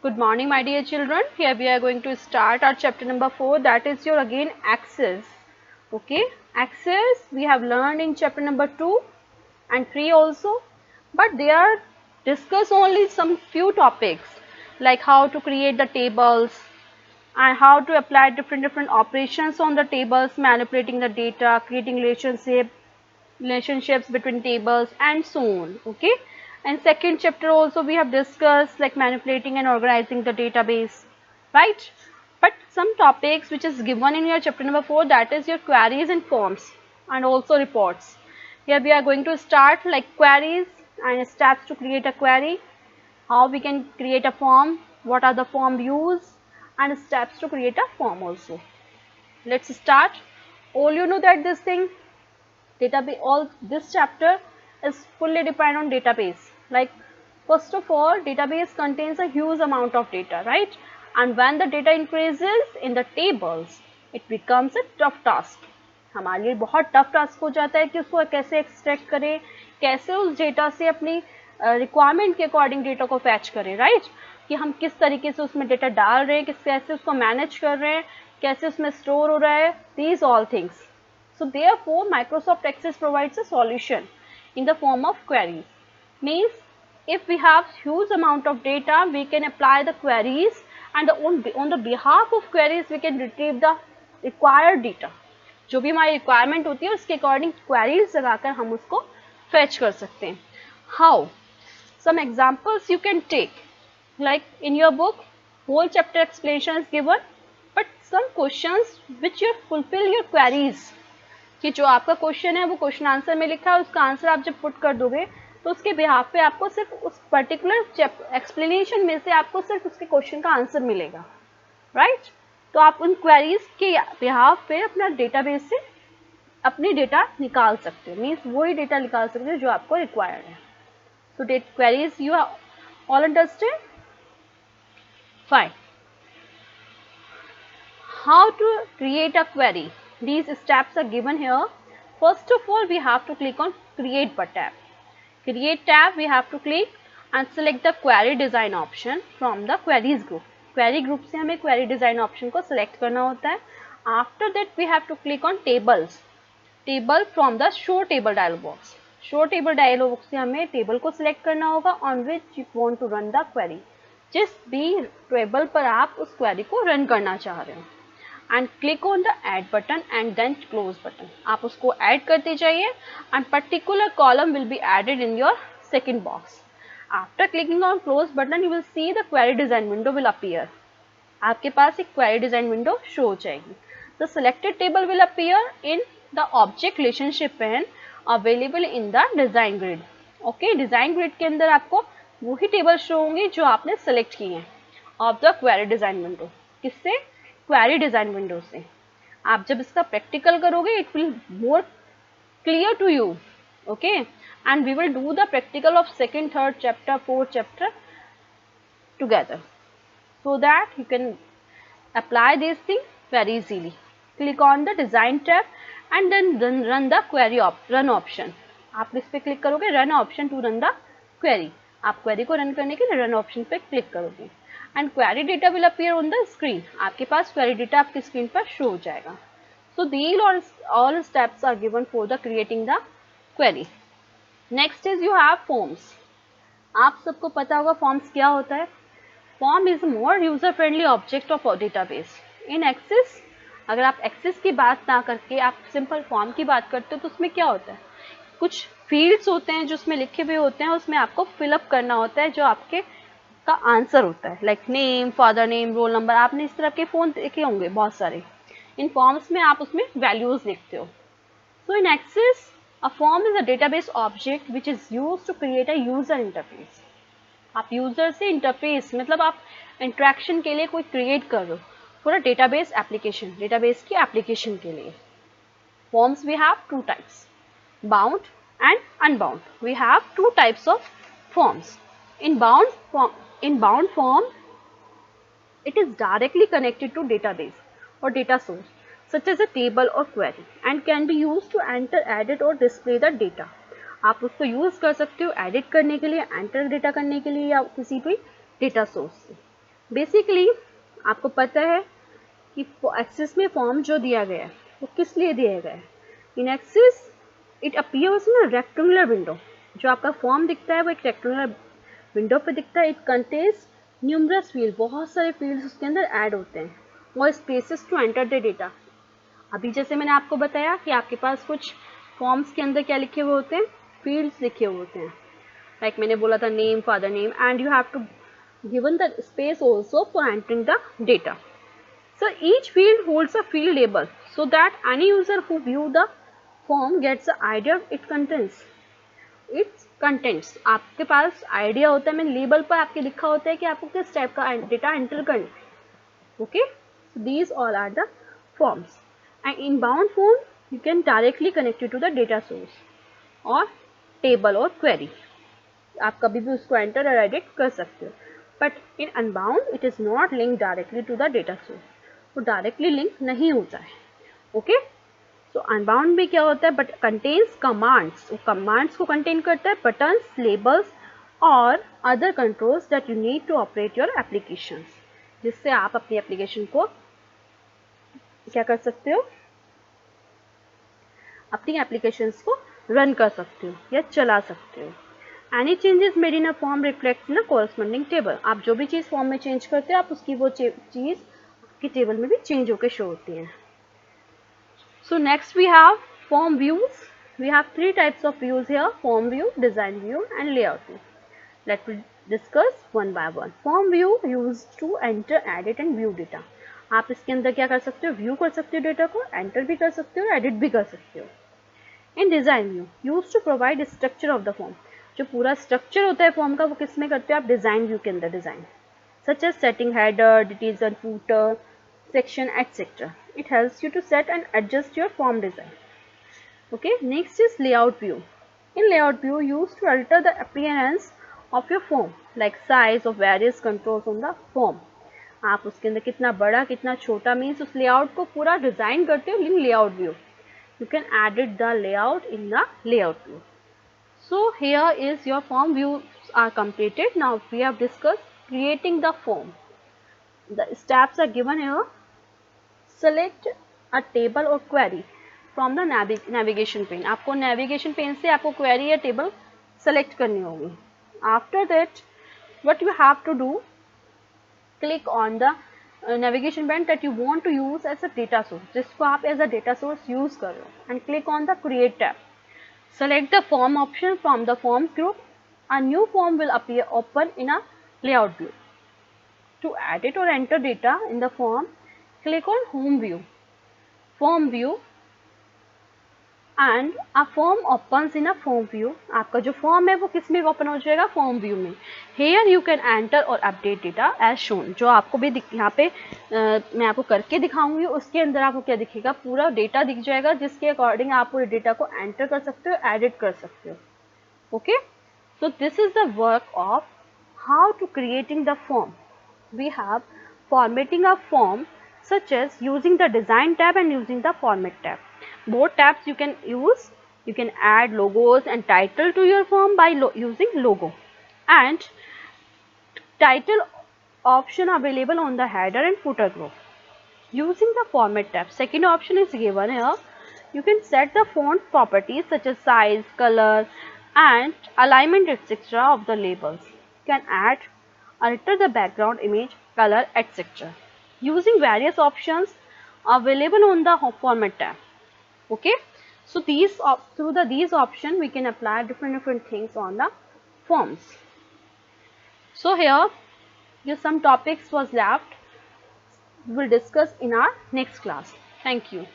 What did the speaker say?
Good morning, my dear children. Here we are going to start our chapter number 4, that is your again access. Okay, access we have learned in chapter number 2 and 3 also, but they are discuss only some few topics like how to create the tables and how to apply different operations on the tables, manipulating the data, creating relationships between tables and so on. Okay, and second chapter also we have discussed like manipulating and organizing the database, right? But some topics which is given in your chapter number 4, that is your queries and forms and also reports. Here we are going to start like queries and steps to create a query, how we can create a form, what are the form views and steps to create a form also. Let's start. All you know that this thing database, all this chapter is fully depend on database. Like first of all, database contains a huge amount of data, right? And when the data increases in the tables, it becomes a tough task. हमारे लिए बहुत tough task हो जाता है कि उसको कैसे extract करें, कैसे उस डेटा से अपनी रिक्वायरमेंट के अकॉर्डिंग डेटा को फैच करें, राइट? कि हम किस तरीके से उसमें डेटा डाल रहे हैं, कैसे उसको मैनेज कर रहे हैं, कैसे उसमें स्टोर हो रहा है, these all things. So therefore, Microsoft Access provides a solution in the form of queries. Means if we have huge amount of data, we can apply the queries and on the behalf of queries, we can retrieve the required data. जो भी हमारी requirement होती है उसके according queries लगाकर हम उसको fetch कर सकते हैं. How? Some examples you can take. Like in your book, whole chapter explanation is given, but some questions which you fulfill your queries. कि जो आपका क्वेश्चन है वो क्वेश्चन आंसर में लिखा है, उसका आंसर आप जब पुट कर दोगे तो उसके बिहाफ पे आपको सिर्फ उस पर्टिकुलर एक्सप्लेनेशन में से आपको सिर्फ उसके क्वेश्चन का आंसर मिलेगा, राइट? तो आप उन क्वेरीज के बिहाफ पे अपना डेटाबेस से अपनी डेटा निकाल सकते हो, मीन्स वही डेटा निकाल सकते हो जो आपको रिक्वायर्ड है. तो queries you all understand? Fine. How to create a query? These steps are given here. First of all, we have to click on create tab. Create tab we have to click and select the query design option from the queries group. Query group से हमें query design option को select करना होता है. After that we have to click on tables. Table from the show table dialog box. Show table dialog box से हमें table को select करना होगा on which you want to run the query. जिस भी टेबल पर आप उस क्वेरी को रन करना चाह रहे हो. And click on the add button and then close button. आप उसको add करते जाइए and particular column will be added in your second box. After clicking on close button, you will see the query design window will appear. आपके पास एक query design window show हो जाएगी. The selected table will appear in the object relationship pane available in the design grid. Okay, design grid के अंदर आपको वही table show होंगे जो आपने सेलेक्ट किए हैं of the query design window. किससे? क्वेरी डिजाइन विंडो से. आप जब इसका प्रैक्टिकल करोगे it will more clear to you. Okay, and we will do the practical of second, third chapter, fourth chapter together so that you can apply these things very easily. Click on the design tab and then run the query run option. आप इस पे click करोगे run option to run the query. आप query को run करने के लिए run option पे क्लिक करोगे and query data will appear on the screen. आपके पास क्वेरी डेटा आपकी स्क्रीन पर शो हो जाएगा. So these all steps are given for the creating the query. Next is you have forms. आप सबको पता होगा फॉर्म्स क्या होता है. Form is more user friendly object of database in Access. अगर आप एक्सेस की बात ना करके आप सिंपल फॉर्म की बात करते हो तो उसमें क्या होता है, कुछ फील्ड्स होते हैं जो उसमें लिखे हुए होते हैं, उसमें आपको फिलअप करना होता है जो आपके का आंसर होता है. Like name, father name, roll number. आपने इस तरह के फोन देखे होंगे बहुत सारे. इन फॉर्म्स में आप उसमें वैल्यूज लिखते हो. So in Access a form is a database object which is used to create a user interface. आप यूजर से इंटरफेस मतलब आप इंटरेक्शन के लिए कोई क्रिएट कर रहे हो पूरा डेटाबेस एप्लीकेशन, डेटाबेस की एप्लीकेशन के लिए. Forms we have two types, bound and unbound. We have two types of forms. In bound form, it is directly connected to database or data source such as a table or query and can be used to enter, edit or display the data. आप उसको use कर सकते हो edit करने के लिए, enter data करने के लिए या किसी भी डेटा सोर्स से. बेसिकली आपको पता है कि एक्सेस में फॉर्म जो दिया गया है वो किस लिए दिया गया है. In excess it appears in a rectangular window. जो आपका फॉर्म दिखता है वो एक रेक्टेंगुलर विंडो पे दिखता है. इट कंटेन्स न्यूमरस फील्ड, बहुत सारे फील्ड्स उसके अंदर ऐड होते हैं, और spaces to enter the data. अभी जैसे मैंने आपको बताया कि आपके पास कुछ फॉर्म्स के अंदर क्या लिखे हुए होते हैं, फील्ड्स लिखे हुए होते हैं. लाइक मैंने बोला था name, father name, and you have to given the space also for entering the data. So each field holds a field label so that any user who view the form gets the idea it contains. Its contents. आपके पास idea होता है, मैं label पर आपके लिखा होता है कि आपको किस टाइप का डेटा एंटर करना है. Okay, these all are the forms. And inbound form you can directly connect it to the data source और table और query. आप कभी भी उसको एंटर और एडिट कर सकते हो. But in unbound it is not link directly to the data source. वो डायरेक्टली लिंक नहीं होता है. ओके, सो अनबाउंड में क्या होता है, बट कंटेन्स कमांड्स. वो कमांड्स को कंटेन करता है, बटन्स, लेबल्स और other controls that you need to operate your applications, जिससे आप अपनी एप्लीकेशन को क्या कर सकते हो, अपनी एप्लीकेशंस को रन कर सकते हो या चला सकते हो. Any changes made in a form reflect in a corresponding table. आप जो भी चीज़ फॉर्म में चेंज करते हो, आप उसकी वो चीज़ आपकी टेबल में भी चेंज होकर शो होती है. So next we have form views. We have 3 types of views here: form view, design view and layout view. Let me discuss one by one. Form view use to enter, edit and view data. आप इसके अंदर क्या कर सकते हो, view कर सकते हो डेटा को, एंटर भी कर सकते हो, एडिट भी कर सकते हो. In design view use to provide structure of the form. जो पूरा स्ट्रक्चर होता है फॉर्म का वो किस में करते हो आप, डिजाइन व्यू के अंदर. Design such as setting header, details and footer, section, etc. It helps you to set and adjust your form design. Okay, next is layout view. In layout view, used to alter the appearance of your form, like size of various controls on the form. आप उसके अंदर कितना बड़ा कितना छोटा means उस layout को पूरा डिजाइन करते हो in layout view. You can edit the layout in the layout view. So here is your form views are completed. Now we have discussed creating the form. The steps are given here. Select a table or query from the navigation pane. आपको navigation pane से आपको query या table select करनी होगी. After that, what you have to do, click on the navigation pane that you want to use as a data source, जिसको आप as a data source use कर रहे हो, and click on the create tab. Select the form option from the forms group. A new form will appear open in a layout view. To edit or enter data in the form, click on home view, form view, and a form opens in a form view. आपका जो form है वो किस में open हो जाएगा, form view में. Here you can enter or update data as shown. जो आपको भी यहाँ पे मैं आपको करके दिखाऊंगी, उसके अंदर आपको क्या दिखेगा, पूरा डेटा दिख जाएगा जिसके अकॉर्डिंग आप पूरे डेटा को एंटर कर सकते हो, एडिट कर सकते हो. Okay, so this is the work of how to creating the form. We have formatting a form such as using the design tab and using the format tab. Both tabs you can use. You can add logos and title to your form by using logo, and title option available on the header and footer group. Using the format tab, second option is given here. You can set the font properties such as size, color and alignment, etc. of the labels. You can add, alter the background image, color, etc. using various options available on the format tab. Okay, so these options we can apply different things on the forms. So here some topics was left, we will discuss in our next class. Thank you.